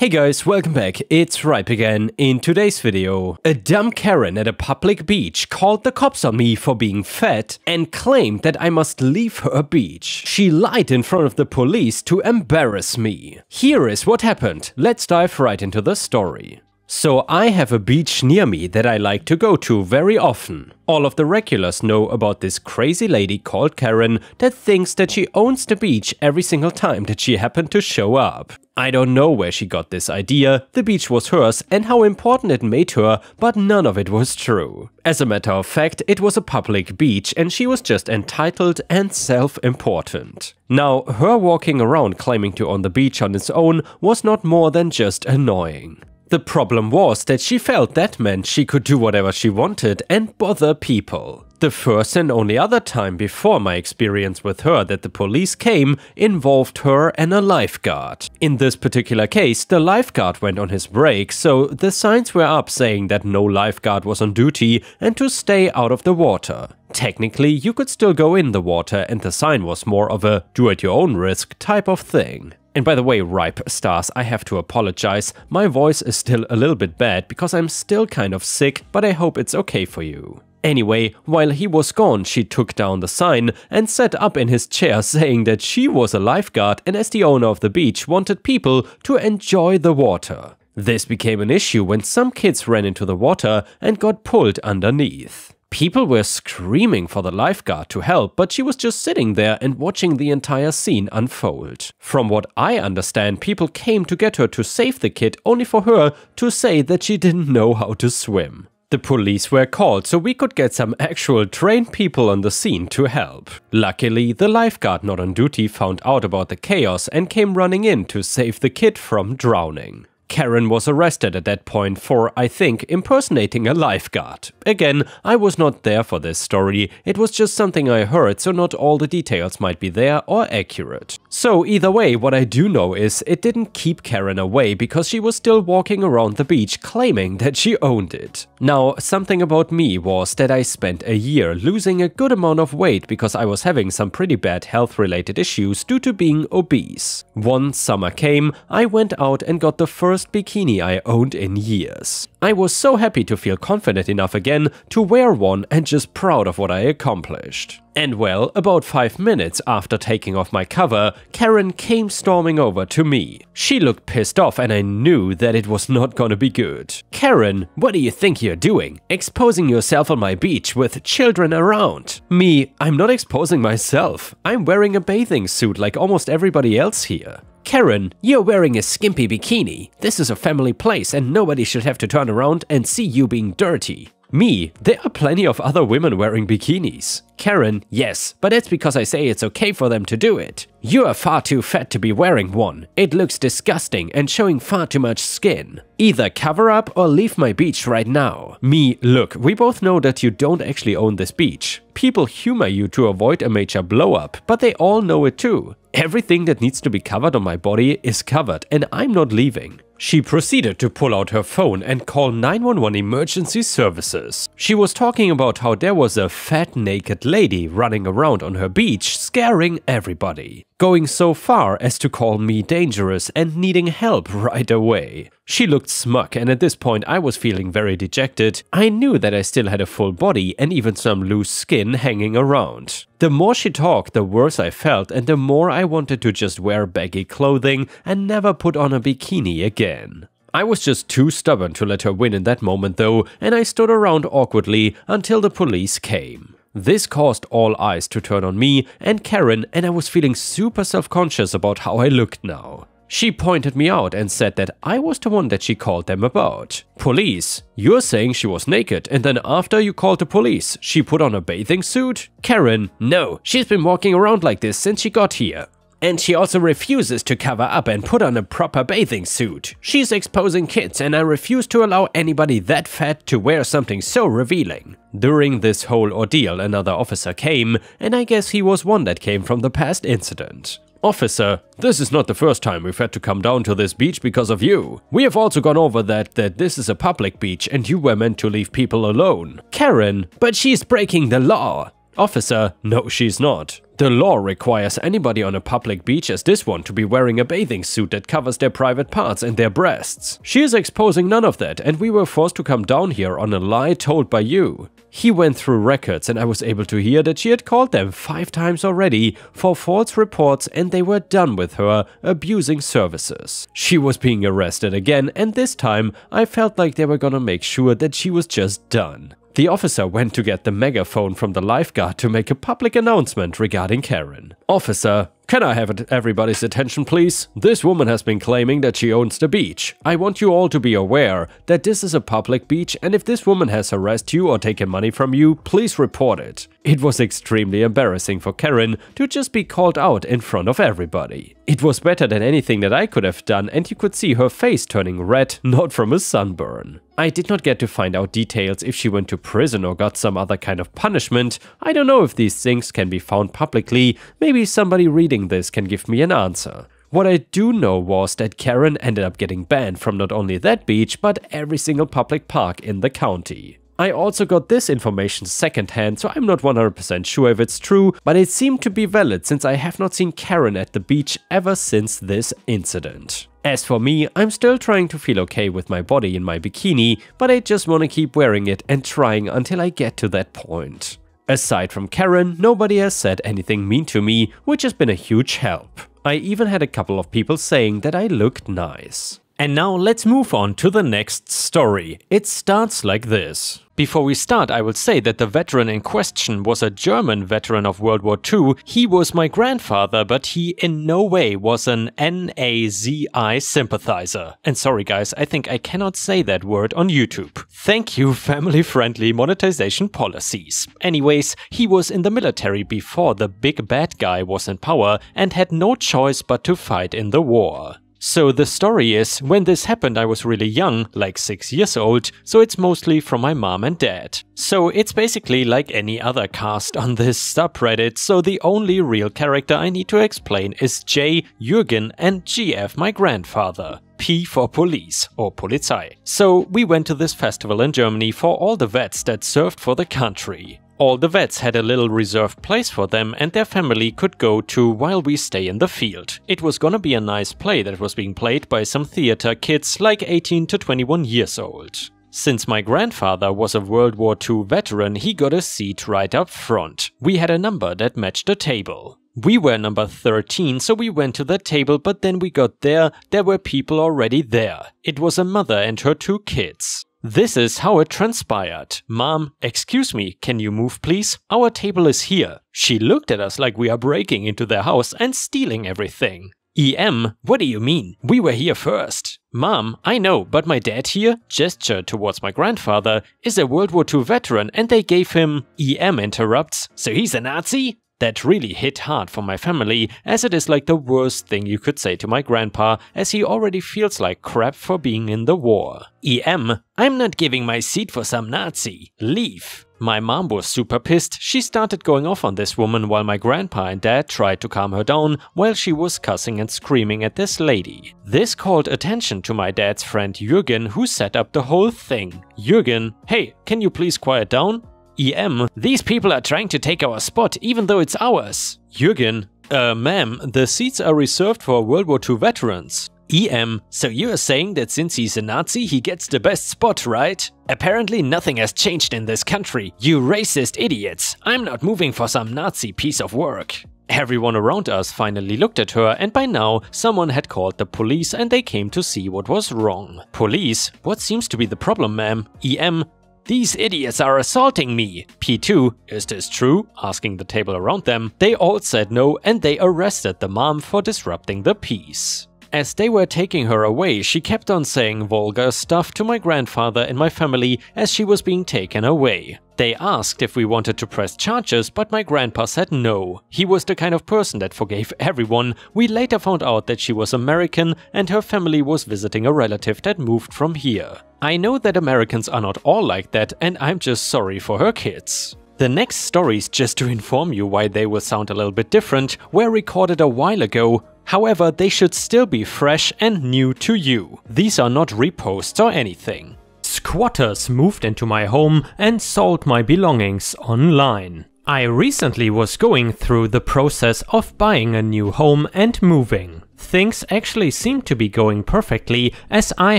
Hey guys, welcome back, it's Ripe again. In today's video, a dumb Karen at a public beach called the cops on me for being fat and claimed that I must leave her beach. She lied in front of the police to embarrass me. Here is what happened, let's dive right into the story. So I have a beach near me that I like to go to very often. All of the regulars know about this crazy lady called Karen that thinks that she owns the beach every single time that she happened to show up. I don't know where she got this idea, the beach was hers and how important it made to her, but none of it was true. As a matter of fact, it was a public beach and she was just entitled and self-important. Now, her walking around claiming to own the beach on its own was not more than just annoying. The problem was that she felt that meant she could do whatever she wanted and bother people. The first and only other time before my experience with her that the police came involved her and a lifeguard. In this particular case, the lifeguard went on his break, so the signs were up saying that no lifeguard was on duty and to stay out of the water. Technically, you could still go in the water and the sign was more of a do-at-your-own-risk type of thing. And by the way, Ripe stars, I have to apologize, my voice is still a little bit bad because I'm still kind of sick, but I hope it's okay for you. Anyway, while he was gone, she took down the sign and sat up in his chair saying that she was a lifeguard and as the owner of the beach wanted people to enjoy the water. This became an issue when some kids ran into the water and got pulled underneath. People were screaming for the lifeguard to help, but she was just sitting there and watching the entire scene unfold. From what I understand, people came to get her to save the kid only for her to say that she didn't know how to swim. The police were called so we could get some actual trained people on the scene to help. Luckily, the lifeguard not on duty found out about the chaos and came running in to save the kid from drowning. Karen was arrested at that point for, I think, impersonating a lifeguard. Again, I was not there for this story, it was just something I heard, so not all the details might be there or accurate. So either way, what I do know is it didn't keep Karen away because she was still walking around the beach claiming that she owned it. Now, something about me was that I spent a year losing a good amount of weight because I was having some pretty bad health-related issues due to being obese. One summer came, I went out and got the first bikini I owned in years. I was so happy to feel confident enough again to wear one and just proud of what I accomplished. And well, about 5 minutes after taking off my cover, Karen came storming over to me. She looked pissed off and I knew that it was not gonna be good. Karen, what do you think you're doing? Exposing yourself on my beach with children around. Me, I'm not exposing myself. I'm wearing a bathing suit like almost everybody else here. Karen, you're wearing a skimpy bikini. This is a family place and nobody should have to turn around and see you being dirty. Me, there are plenty of other women wearing bikinis. Karen, yes, but that's because I say it's okay for them to do it. You are far too fat to be wearing one. It looks disgusting and showing far too much skin. Either cover up or leave my beach right now. Me, look, we both know that you don't actually own this beach. People humor you to avoid a major blow up, but they all know it too. Everything that needs to be covered on my body is covered and I'm not leaving. She proceeded to pull out her phone and call 911 emergency services. She was talking about how there was a fat naked lady running around on her beach scaring everybody. Going so far as to call me dangerous and needing help right away. She looked smug and at this point I was feeling very dejected. I knew that I still had a full body and even some loose skin hanging around. The more she talked, the worse I felt and the more I wanted to just wear baggy clothing and never put on a bikini again. I was just too stubborn to let her win in that moment though, and I stood around awkwardly until the police came. This caused all eyes to turn on me and Karen and I was feeling super self-conscious about how I looked now. She pointed me out and said that I was the one that she called them about. Police? You're saying she was naked and then after you called the police, she put on a bathing suit? Karen, no, she's been walking around like this since she got here. And she also refuses to cover up and put on a proper bathing suit. She's exposing kids and I refuse to allow anybody that fat to wear something so revealing. During this whole ordeal, another officer came, and I guess he was one that came from the past incident. Officer, this is not the first time we've had to come down to this beach because of you. We have also gone over that this is a public beach and you were meant to leave people alone. Karen, but she's breaking the law. Officer, no she's not. The law requires anybody on a public beach as this one to be wearing a bathing suit that covers their private parts and their breasts. She is exposing none of that, and we were forced to come down here on a lie told by you. He went through records and I was able to hear that she had called them 5 times already for false reports and they were done with her abusing services. She was being arrested again, and this time I felt like they were gonna make sure that she was just done. The officer went to get the megaphone from the lifeguard to make a public announcement regarding Karen. "Officer, can I have everybody's attention, please? This woman has been claiming that she owns the beach. I want you all to be aware that this is a public beach, and if this woman has harassed you or taken money from you, please report it." It was extremely embarrassing for Karen to just be called out in front of everybody. It was better than anything that I could have done, and you could see her face turning red, not from a sunburn. I did not get to find out details if she went to prison or got some other kind of punishment. I don't know if these things can be found publicly. Maybe somebody reading this can give me an answer. What I do know was that Karen ended up getting banned from not only that beach, but every single public park in the county. I also got this information secondhand, so I'm not 100% sure if it's true, but it seemed to be valid since I have not seen Karen at the beach ever since this incident. As for me, I'm still trying to feel okay with my body in my bikini, but I just want to keep wearing it and trying until I get to that point. Aside from Karen, nobody has said anything mean to me, which has been a huge help. I even had a couple of people saying that I looked nice. And now let's move on to the next story. It starts like this. Before we start, I will say that the veteran in question was a German veteran of World War II. He was my grandfather, but he in no way was an Nazi sympathizer. And sorry guys, I think I cannot say that word on YouTube. Thank you, family-friendly monetization policies. Anyways, he was in the military before the big bad guy was in power and had no choice but to fight in the war. So the story is, when this happened I was really young, like 6 years old, so it's mostly from my mom and dad. So it's basically like any other cast on this subreddit, so the only real character I need to explain is J, Jürgen, and GF, my grandfather. P for police, or Polizei. So we went to this festival in Germany for all the vets that served for the country. All the vets had a little reserved place for them and their family could go to while we stay in the field. It was gonna be a nice play that was being played by some theater kids like 18 to 21 years old. Since my grandfather was a World War II veteran, he got a seat right up front. We had a number that matched the table. We were number 13, so we went to the table, but then we got there were people already there. It was a mother and her 2 kids. This is how it transpired. "Mom, excuse me, can you move please? Our table is here." She looked at us like we are breaking into their house and stealing everything. "EM, what do you mean? We were here first." "Mom, I know, but my dad here," gestured towards my grandfather, "is a World War II veteran and they gave him..." EM interrupts, "So he's a Nazi?" That really hit hard for my family, as it is like the worst thing you could say to my grandpa, as he already feels like crap for being in the war. "EM, I'm not giving my seat for some Nazi. Leave." My mom was super pissed. She started going off on this woman while my grandpa and dad tried to calm her down while she was cussing and screaming at this lady. This called attention to my dad's friend Jürgen, who set up the whole thing. "Jürgen, hey, can you please quiet down?" "EM, these people are trying to take our spot even though it's ours." "Jürgen, ma'am, the seats are reserved for World War II veterans." "EM, so you're saying that since he's a Nazi he gets the best spot, right? Apparently nothing has changed in this country, you racist idiots. I'm not moving for some Nazi piece of work." Everyone around us finally looked at her, and by now someone had called the police and they came to see what was wrong. "Police? What seems to be the problem, ma'am?" "EM, these idiots are assaulting me." P2, "Is this true?" asking the table around them. They all said no and they arrested the mom for disrupting the peace. As they were taking her away, she kept on saying vulgar stuff to my grandfather and my family as she was being taken away. They asked if we wanted to press charges, but my grandpa said no. He was the kind of person that forgave everyone. We later found out that she was American and her family was visiting a relative that moved from here. I know that Americans are not all like that, and I'm just sorry for her kids. The next stories, just to inform you why they will sound a little bit different, were recorded a while ago. However, they should still be fresh and new to you. These are not reposts or anything. Squatters moved into my home and sold my belongings online. I recently was going through the process of buying a new home and moving. Things actually seemed to be going perfectly, as I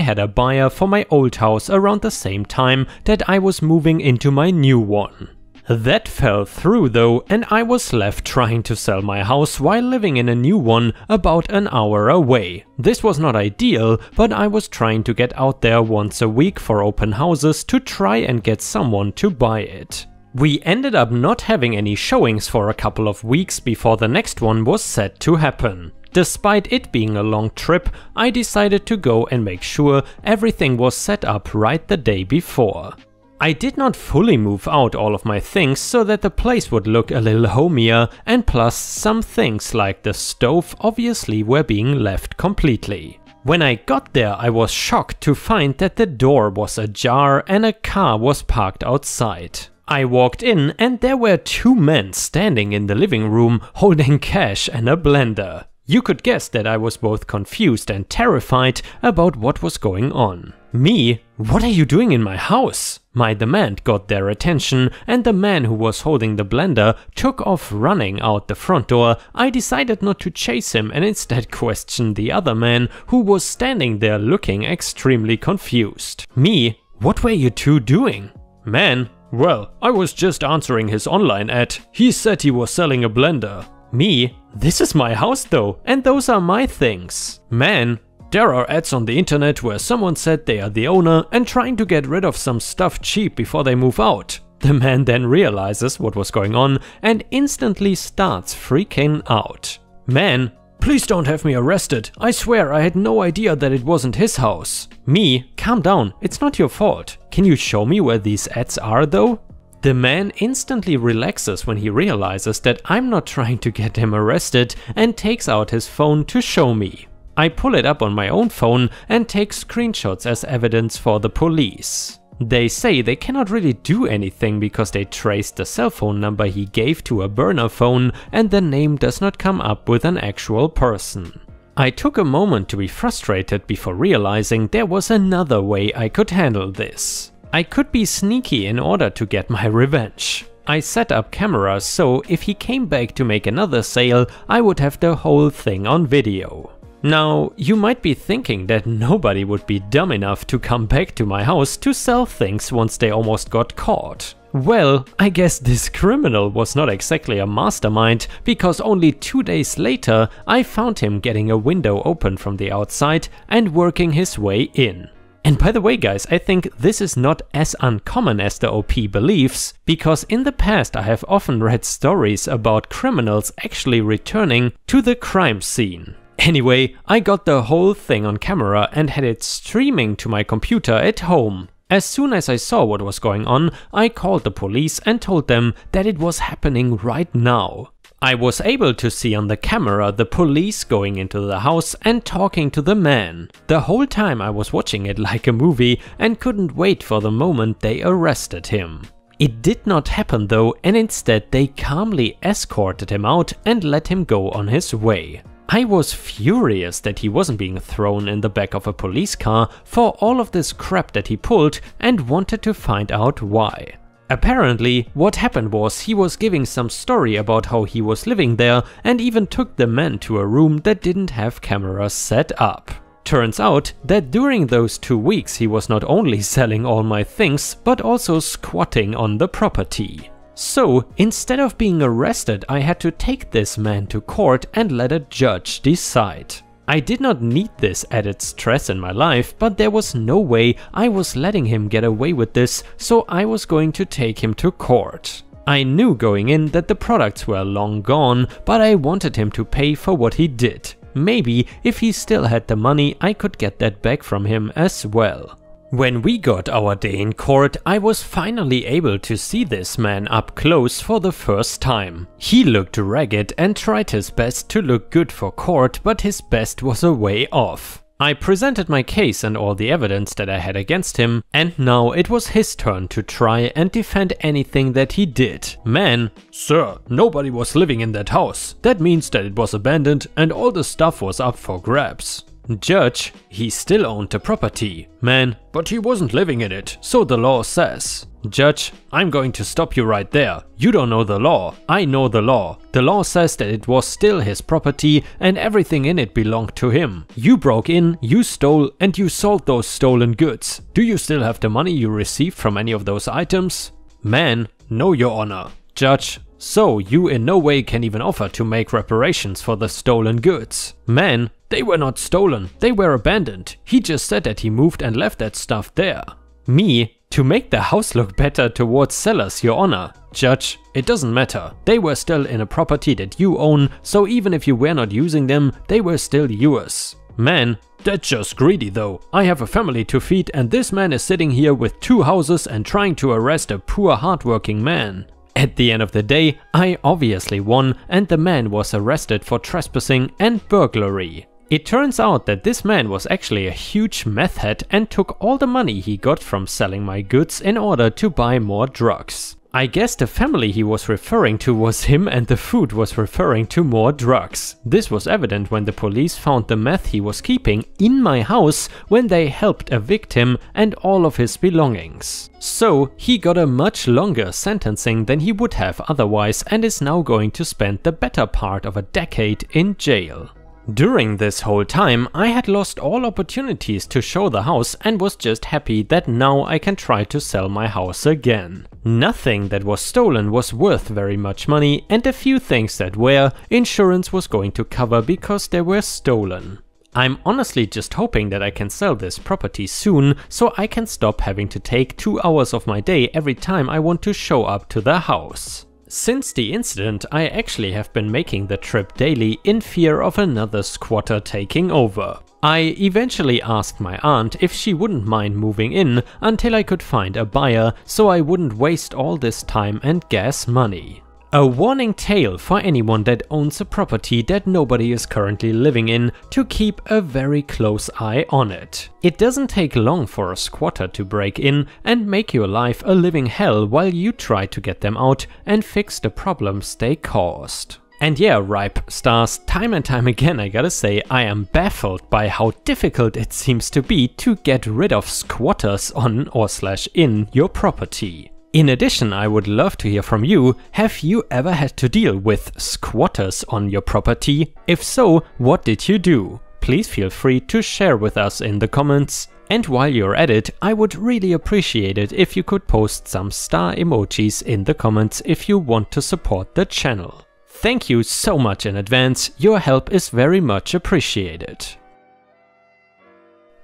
had a buyer for my old house around the same time that I was moving into my new one. That fell through though, and I was left trying to sell my house while living in a new one about an hour away. This was not ideal, but I was trying to get out there once a week for open houses to try and get someone to buy it. We ended up not having any showings for a couple of weeks before the next one was set to happen. Despite it being a long trip, I decided to go and make sure everything was set up right the day before. I did not fully move out all of my things so that the place would look a little homier, and plus some things like the stove obviously were being left completely. When I got there, I was shocked to find that the door was ajar and a car was parked outside. I walked in and there were two men standing in the living room holding cash and a blender. You could guess that I was both confused and terrified about what was going on. Me? What are you doing in my house? My demand got their attention, and the man who was holding the blender took off running out the front door. I decided not to chase him and instead questioned the other man who was standing there looking extremely confused. Me? What were you two doing? Man? Well, I was just answering his online ad. He said he was selling a blender. Me? This is my house though, and those are my things. Man? There are ads on the internet where someone said they are the owner and trying to get rid of some stuff cheap before they move out. The man then realizes what was going on and instantly starts freaking out. Man? Please don't have me arrested. I swear I had no idea that it wasn't his house. Me? Calm down, it's not your fault. Can you show me where these ads are though? The man instantly relaxes when he realizes that I'm not trying to get him arrested and takes out his phone to show me. I pull it up on my own phone and take screenshots as evidence for the police. They say they cannot really do anything because they traced the cell phone number he gave to a burner phone and the name does not come up with an actual person. I took a moment to be frustrated before realizing there was another way I could handle this. I could be sneaky in order to get my revenge. I set up cameras so if he came back to make another sale, I would have the whole thing on video. Now, you might be thinking that nobody would be dumb enough to come back to my house to sell things once they almost got caught. Well, I guess this criminal was not exactly a mastermind, because only 2 days later I found him getting a window open from the outside and working his way in. And by the way guys, I think this is not as uncommon as the OP believes, because in the past I have often read stories about criminals actually returning to the crime scene. Anyway, I got the whole thing on camera and had it streaming to my computer at home. As soon as I saw what was going on, I called the police and told them that it was happening right now. I was able to see on the camera the police going into the house and talking to the man. The whole time I was watching it like a movie and couldn't wait for the moment they arrested him. It did not happen though, and instead they calmly escorted him out and let him go on his way. I was furious that he wasn't being thrown in the back of a police car for all of this crap that he pulled and wanted to find out why. Apparently, what happened was he was giving some story about how he was living there and even took the men to a room that didn't have cameras set up. Turns out that during those 2 weeks he was not only selling all my things but also squatting on the property. So, instead of being arrested, I had to take this man to court and let a judge decide. I did not need this added stress in my life, but there was no way I was letting him get away with this, so I was going to take him to court. I knew going in that the products were long gone, but I wanted him to pay for what he did. Maybe if he still had the money, I could get that back from him as well. When we got our day in court, I was finally able to see this man up close for the first time. He looked ragged and tried his best to look good for court, but his best was a way off. I presented my case and all the evidence that I had against him, and now it was his turn to try and defend anything that he did. Man, sir, nobody was living in that house. That means that it was abandoned and all the stuff was up for grabs. Judge, he still owned the property. Man, but he wasn't living in it, so the law says. Judge, I'm going to stop you right there. You don't know the law. I know the law. The law says that it was still his property and everything in it belonged to him. You broke in, you stole, and you sold those stolen goods. Do you still have the money you received from any of those items? Man, no, Your Honor. Judge, so you in no way can even offer to make reparations for the stolen goods. Man, they were not stolen. They were abandoned. He just said that he moved and left that stuff there. Me? To make the house look better towards sellers, Your Honor. Judge, it doesn't matter. They were still in a property that you own, so even if you were not using them, they were still yours. Man, that's just greedy though. I have a family to feed and this man is sitting here with 2 houses and trying to arrest a poor hardworking man. At the end of the day, I obviously won and the man was arrested for trespassing and burglary. It turns out that this man was actually a huge meth head and took all the money he got from selling my goods in order to buy more drugs. I guess the family he was referring to was him and the food was referring to more drugs. This was evident when the police found the meth he was keeping in my house when they helped evict him and all of his belongings. So he got a much longer sentencing than he would have otherwise and is now going to spend the better part of a decade in jail. During this whole time, I had lost all opportunities to show the house and was just happy that now I can try to sell my house again. Nothing that was stolen was worth very much money and the few things that were, insurance was going to cover because they were stolen. I'm honestly just hoping that I can sell this property soon so I can stop having to take 2 hours of my day every time I want to show up to the house. Since the incident, I actually have been making the trip daily in fear of another squatter taking over. I eventually asked my aunt if she wouldn't mind moving in until I could find a buyer so I wouldn't waste all this time and gas money. A warning tale for anyone that owns a property that nobody is currently living in to keep a very close eye on it. It doesn't take long for a squatter to break in and make your life a living hell while you try to get them out and fix the problems they caused. And yeah, Ripe Stars, time and time again I gotta say I am baffled by how difficult it seems to be to get rid of squatters on or / in your property. In addition, I would love to hear from you. Have you ever had to deal with squatters on your property? If so, what did you do? Please feel free to share with us in the comments. And while you're at it, I would really appreciate it if you could post some star emojis in the comments if you want to support the channel. Thank you so much in advance, your help is very much appreciated.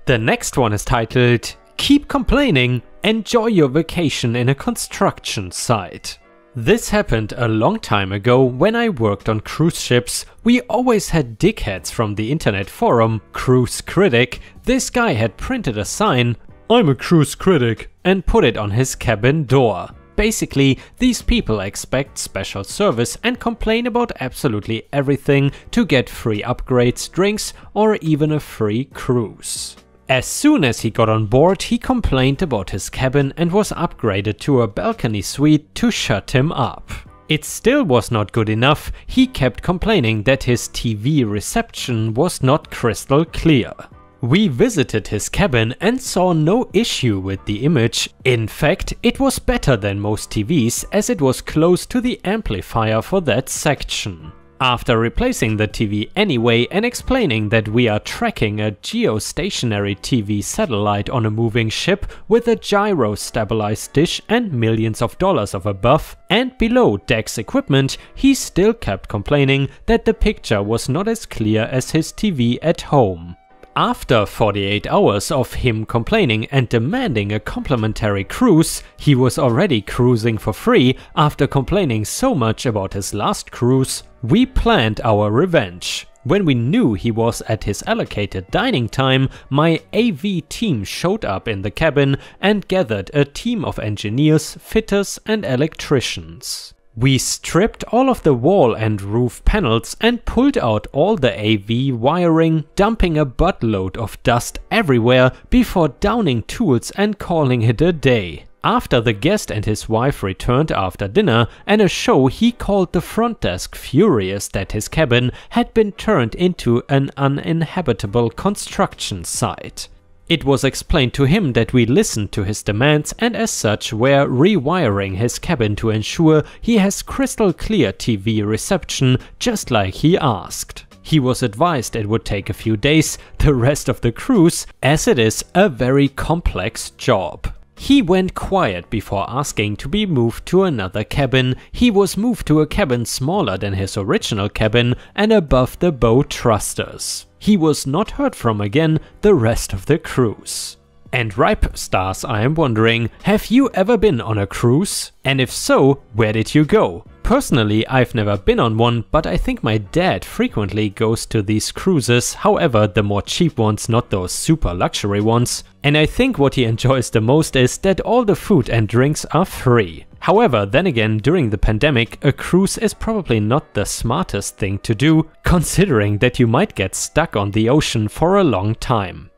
The next one is titled, Keep Complaining, Enjoy Your Vacation in a Construction Site. This happened a long time ago when I worked on cruise ships. We always had dickheads from the internet forum, Cruise Critic. This guy had printed a sign, "I'm a cruise critic," and put it on his cabin door. Basically, these people expect special service and complain about absolutely everything to get free upgrades, drinks, or even a free cruise. As soon as he got on board, he complained about his cabin and was upgraded to a balcony suite to shut him up. It still was not good enough, he kept complaining that his TV reception was not crystal clear. We visited his cabin and saw no issue with the image. In fact, it was better than most TVs as it was close to the amplifier for that section. After replacing the TV anyway and explaining that we are tracking a geostationary TV satellite on a moving ship with a gyro-stabilized dish and millions of dollars of above and below decks equipment, he still kept complaining that the picture was not as clear as his TV at home. After 48 hours of him complaining and demanding a complimentary cruise, he was already cruising for free after complaining so much about his last cruise, we planned our revenge. When we knew he was at his allocated dining time, my AV team showed up in the cabin and gathered a team of engineers, fitters and electricians. We stripped all of the wall and roof panels and pulled out all the AV wiring, dumping a buttload of dust everywhere before downing tools and calling it a day. After the guest and his wife returned after dinner and a show, he called the front desk furious that his cabin had been turned into an uninhabitable construction site. It was explained to him that we listened to his demands and as such were rewiring his cabin to ensure he has crystal clear TV reception just like he asked. He was advised it would take a few days, the rest of the cruise, as it is a very complex job. He went quiet before asking to be moved to another cabin. He was moved to a cabin smaller than his original cabin and above the bow thrusters. He was not heard from again the rest of the cruise. And ripe stars, I am wondering, have you ever been on a cruise? And if so, where did you go? Personally, I've never been on one, but I think my dad frequently goes to these cruises, however the more cheap ones, not those super luxury ones. And I think what he enjoys the most is that all the food and drinks are free. However, then again, during the pandemic, a cruise is probably not the smartest thing to do, considering that you might get stuck on the ocean for a long time.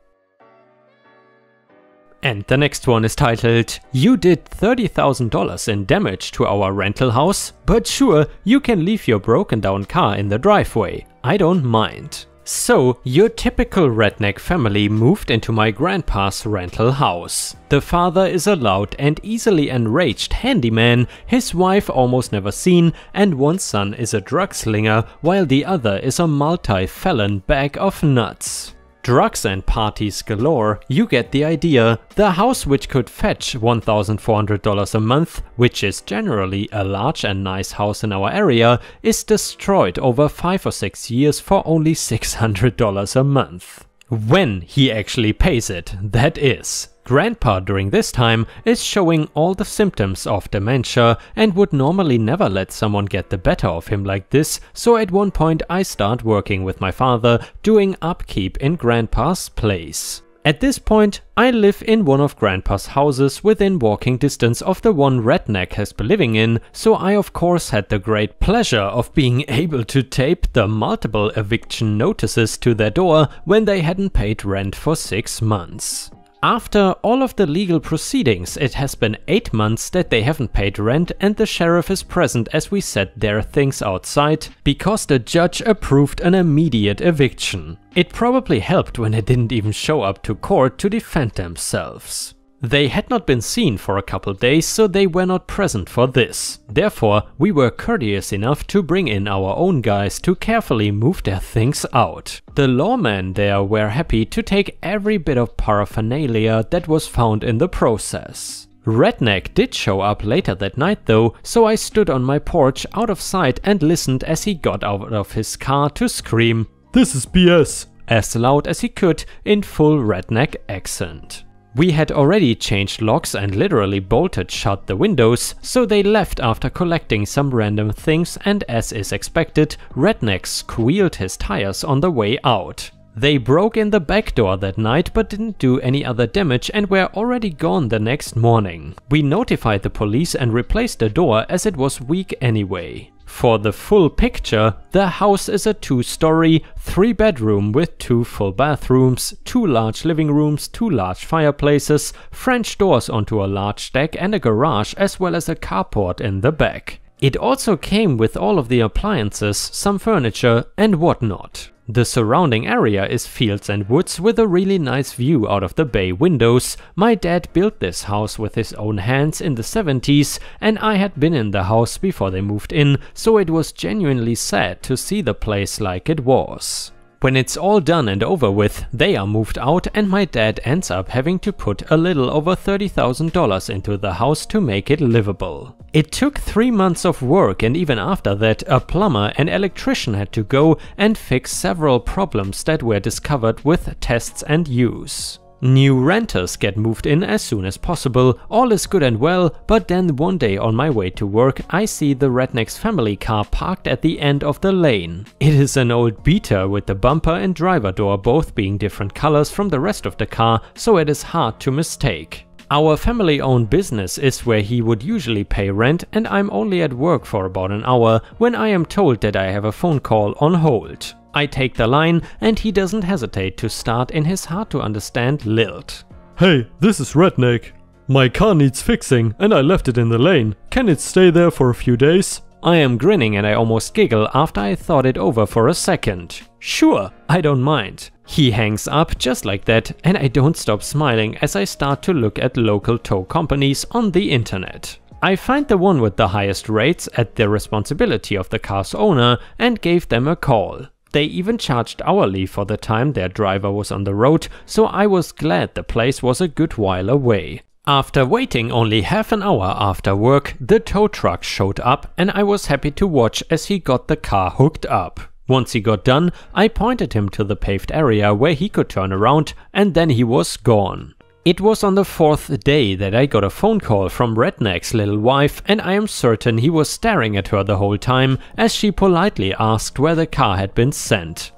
And the next one is titled, "You did $30,000 in damage to our rental house, but sure, you can leave your broken down car in the driveway. I don't mind." So, your typical redneck family moved into my grandpa's rental house. The father is a loud and easily enraged handyman, his wife almost never seen, and one son is a drug slinger, while the other is a multi-felon bag of nuts. Drugs and parties galore, you get the idea. The house, which could fetch $1,400 a month, which is generally a large and nice house in our area, is destroyed over 5 or 6 years for only $600 a month. When he actually pays it, that is. Grandpa during this time is showing all the symptoms of dementia and would normally never let someone get the better of him like this, so at one point I start working with my father doing upkeep in Grandpa's place. At this point, I live in one of Grandpa's houses within walking distance of the one redneck has been living in, so I of course had the great pleasure of being able to tape the multiple eviction notices to their door when they hadn't paid rent for 6 months. After all of the legal proceedings, it has been 8 months that they haven't paid rent and the sheriff is present as we set their things outside because the judge approved an immediate eviction. It probably helped when they didn't even show up to court to defend themselves. They had not been seen for a couple days, so they were not present for this. Therefore, we were courteous enough to bring in our own guys to carefully move their things out. The lawmen there were happy to take every bit of paraphernalia that was found in the process. Redneck did show up later that night though, so I stood on my porch out of sight and listened as he got out of his car to scream, "This is BS!" as loud as he could in full redneck accent. We had already changed locks and literally bolted shut the windows, so they left after collecting some random things, and as is expected, Redneck squealed his tires on the way out. They broke in the back door that night but didn't do any other damage and were already gone the next morning. We notified the police and replaced the door as it was weak anyway. For the full picture, the house is a 2-story, 3-bedroom with 2 full bathrooms, 2 large living rooms, 2 large fireplaces, French doors onto a large deck and a garage as well as a carport in the back. It also came with all of the appliances, some furniture and whatnot. The surrounding area is fields and woods with a really nice view out of the bay windows. My dad built this house with his own hands in the 70s and I had been in the house before they moved in, so it was genuinely sad to see the place like it was. When it's all done and over with, they are moved out and my dad ends up having to put a little over $30,000 into the house to make it livable. It took 3 months of work and even after that a plumber and electrician had to go and fix several problems that were discovered with tests and use. New renters get moved in as soon as possible, all is good and well, but then one day on my way to work I see the Redneck's family car parked at the end of the lane. It is an old beater with the bumper and driver door both being different colors from the rest of the car, so it is hard to mistake. Our family-owned business is where he would usually pay rent and I'm only at work for about an hour when I am told that I have a phone call on hold. I take the line and he doesn't hesitate to start in his hard-to-understand lilt. "Hey, this is Redneck. My car needs fixing and I left it in the lane. Can it stay there for a few days?" I am grinning and I almost giggle after I thought it over for a second. Sure, I don't mind. He hangs up just like that, and I don't stop smiling as I start to look at local tow companies on the internet. I find the one with the highest rates at the responsibility of the car's owner and gave them a call. They even charged hourly for the time their driver was on the road, so I was glad the place was a good while away. After waiting only half an hour after work, the tow truck showed up and I was happy to watch as he got the car hooked up. Once he got done, I pointed him to the paved area where he could turn around, and then he was gone. It was on the 4th day that I got a phone call from Redneck's little wife, and I am certain he was staring at her the whole time as she politely asked where the car had been sent.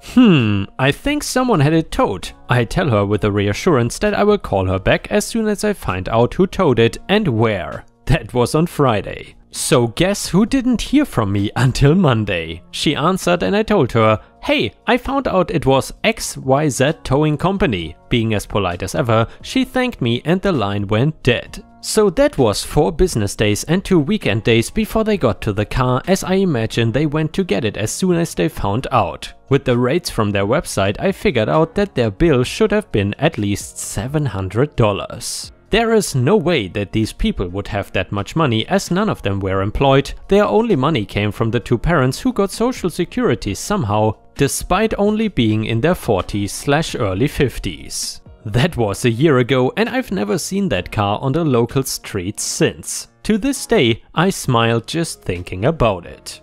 I think someone had it towed. I tell her with a reassurance that I will call her back as soon as I find out who towed it and where. That was on Friday. So guess who didn't hear from me until Monday? She answered and I told her, hey, I found out it was XYZ Towing Company. Being as polite as ever, she thanked me and the line went dead. So that was 4 business days and 2 weekend days before they got to the car, as I imagine they went to get it as soon as they found out. With the rates from their website, I figured out that their bill should have been at least $700. There is no way that these people would have that much money, as none of them were employed. Their only money came from the 2 parents who got social security somehow, despite only being in their 40s/early 50s. That was a year ago and I've never seen that car on the local streets since. To this day, I smile just thinking about it.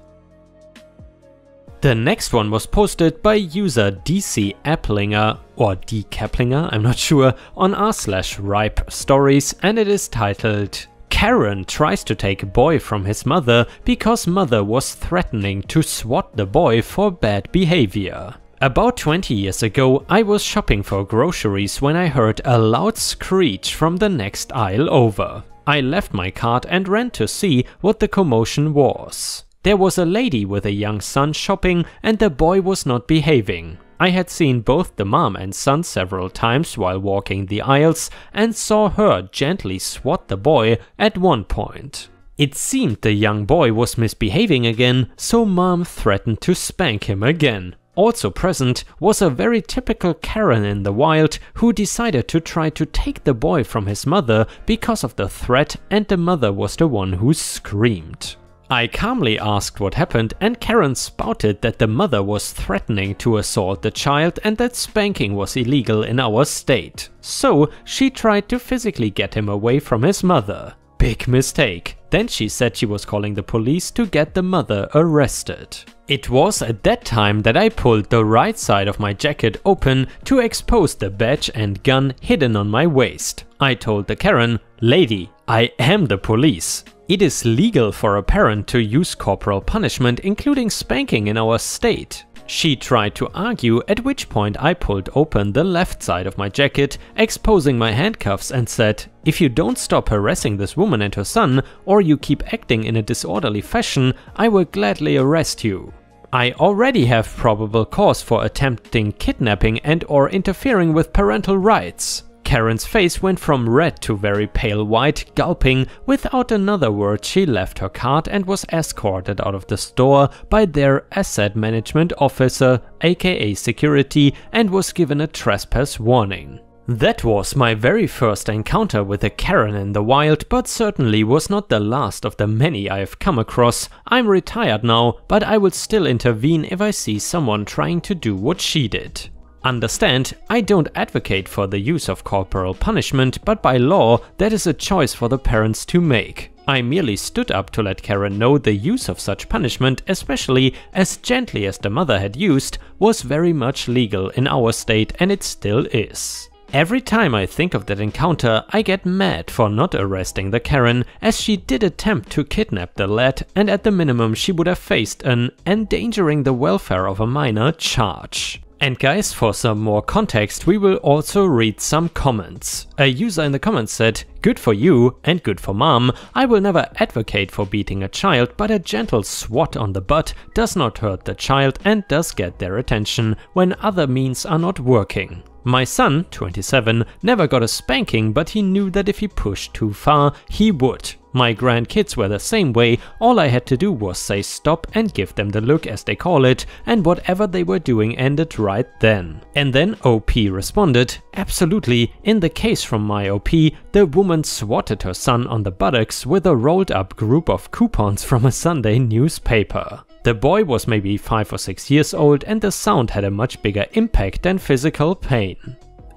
The next one was posted by user DC Applinger or D Caplinger, I'm not sure, on r/ripe stories, and it is titled Karen tries to take boy from his mother because mother was threatening to swat the boy for bad behavior. About 20 years ago, I was shopping for groceries when I heard a loud screech from the next aisle over. I left my cart and ran to see what the commotion was. There was a lady with a young son shopping and the boy was not behaving. I had seen both the mom and son several times while walking the aisles and saw her gently swat the boy at one point. It seemed the young boy was misbehaving again, so mom threatened to spank him again. Also present was a very typical Karen in the wild who decided to try to take the boy from his mother because of the threat, and the mother was the one who screamed. I calmly asked what happened and Karen spouted that the mother was threatening to assault the child and that spanking was illegal in our state. So she tried to physically get him away from his mother. Big mistake. Then she said she was calling the police to get the mother arrested. It was at that time that I pulled the right side of my jacket open to expose the badge and gun hidden on my waist. I told the Karen, "Lady, I am the police. It is legal for a parent to use corporal punishment, including spanking, in our state." She tried to argue, at which point I pulled open the left side of my jacket, exposing my handcuffs, and said, "If you don't stop harassing this woman and her son, or you keep acting in a disorderly fashion, I will gladly arrest you. I already have probable cause for attempting kidnapping and or interfering with parental rights." Karen's face went from red to very pale white, gulping. Without another word, she left her cart and was escorted out of the store by their asset management officer, aka security, and was given a trespass warning. That was my very first encounter with a Karen in the wild, but certainly was not the last of the many I have come across. I'm retired now, but I will still intervene if I see someone trying to do what she did. Understand, I don't advocate for the use of corporal punishment, but by law that is a choice for the parents to make. I merely stood up to let Karen know the use of such punishment, especially as gently as the mother had used, was very much legal in our state, and it still is. Every time I think of that encounter, I get mad for not arresting the Karen, as she did attempt to kidnap the lad, and at the minimum she would have faced an endangering the welfare of a minor charge. And guys, for some more context, we will also read some comments. A user in the comments said, "Good for you and good for mom. I will never advocate for beating a child, but a gentle swat on the butt does not hurt the child and does get their attention when other means are not working. My son, 27, never got a spanking, but he knew that if he pushed too far, he would. My grandkids were the same way, all I had to do was say stop and give them the look as they call it, and whatever they were doing ended right then. And then OP responded, absolutely, in the case from my OP, the woman swatted her son on the buttocks with a rolled up group of coupons from a Sunday newspaper. The boy was maybe 5 or 6 years old and the sound had a much bigger impact than physical pain.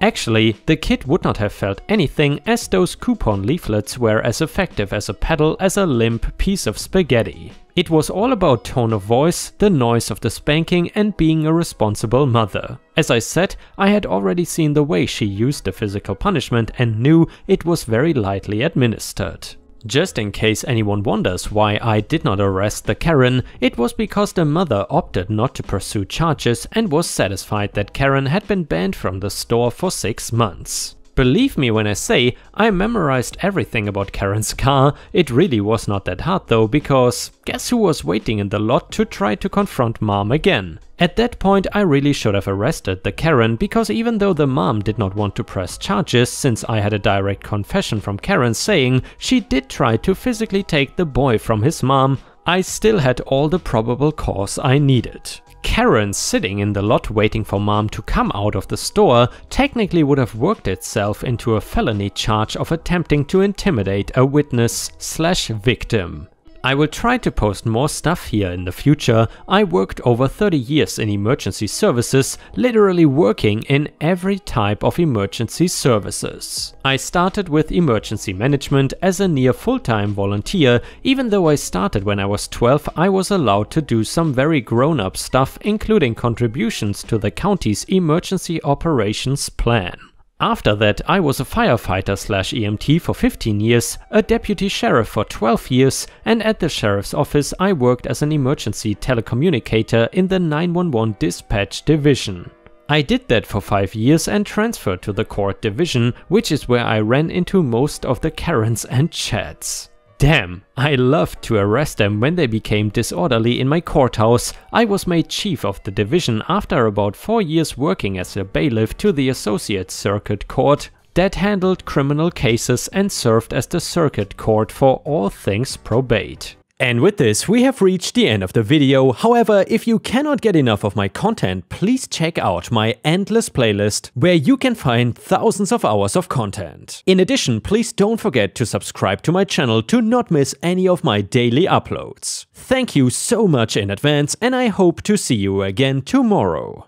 Actually, the kid would not have felt anything as those coupon leaflets were as effective as a pedal as a limp piece of spaghetti. It was all about tone of voice, the noise of the spanking and being a responsible mother. As I said, I had already seen the way she used the physical punishment and knew it was very lightly administered. Just in case anyone wonders why I did not arrest the Karen, it was because the mother opted not to pursue charges and was satisfied that Karen had been banned from the store for 6 months. Believe me when I say I memorized everything about Karen's car. It really was not that hard though, because guess who was waiting in the lot to try to confront mom again? At that point I really should have arrested the Karen, because even though the mom did not want to press charges since I had a direct confession from Karen saying she did try to physically take the boy from his mom, I still had all the probable cause I needed. Karen sitting in the lot waiting for mom to come out of the store technically would have worked itself into a felony charge of attempting to intimidate a witness/victim. I will try to post more stuff here in the future. I worked over 30 years in emergency services, literally working in every type of emergency services. I started with emergency management as a near full-time volunteer. Even though I started when I was 12, I was allowed to do some very grown-up stuff, including contributions to the county's emergency operations plan. After that, I was a firefighter/EMT for 15 years, a deputy sheriff for 12 years, and at the sheriff's office I worked as an emergency telecommunicator in the 911 dispatch division. I did that for 5 years and transferred to the court division, which is where I ran into most of the Karens and Chads. Damn, I loved to arrest them when they became disorderly in my courthouse. I was made chief of the division after about 4 years working as a bailiff to the Associate Circuit Court that handled criminal cases and served as the circuit court for all things probate. And with this, we have reached the end of the video. However, if you cannot get enough of my content, please check out my endless playlist, where you can find thousands of hours of content. In addition, please don't forget to subscribe to my channel to not miss any of my daily uploads. Thank you so much in advance, and I hope to see you again tomorrow.